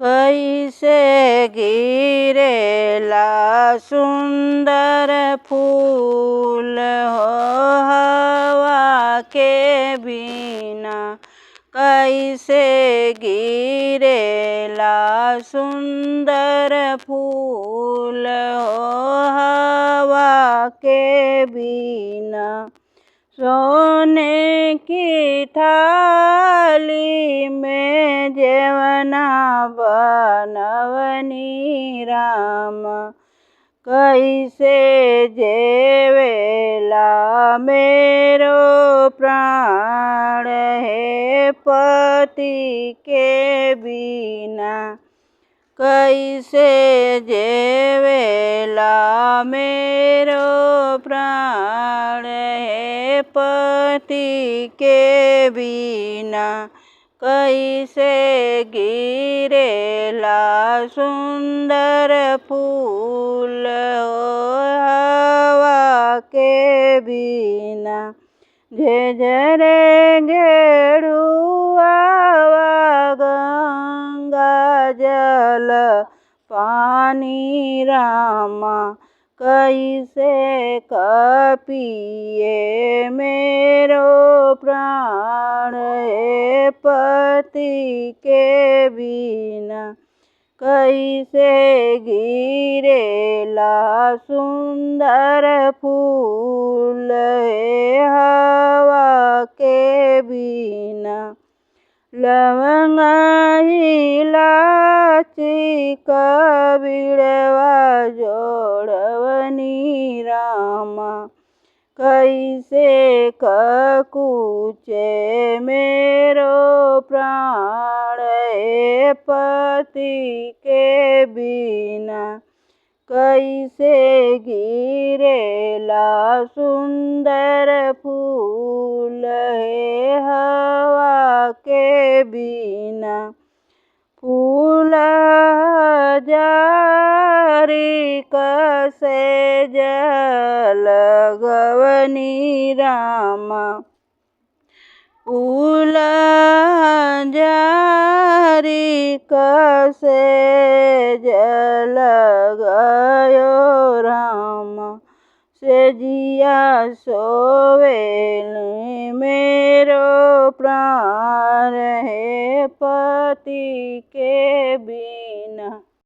कैसे गिरेला सुंदर फूल हो हवा के बिना। कैसे गिरेला सुंदर फूल हो हवा के बिना। सोने की थाली में जेवना बनवनी राम। कैसे जेवेला मेरो प्राण है पति के बिना। कैसे जेवेला मेरो प्राण है पति के बिना। कैसे गिरेला सुंदर फूल हो हवा के बिना। झेझरे घेड़ुआ गंगा जल पानी रामा। कैसे कपिए मेरो प्राण है पति के बिना। कैसे गिरेला सुंदर फूल है हवा के बिना। लवंग इलायची कबीरवा जोड़वनी रामा। कैसे कूचे मेरो प्राण है पति के बिना। कैसे गिरेला सुंदर फूल है हवा के बिना। फूल जारी कसे जल गवनी रामा। फूल जारी कसे जल गयो रामा। सेजिया सोवेल मेरो प्राण है पति के बिना।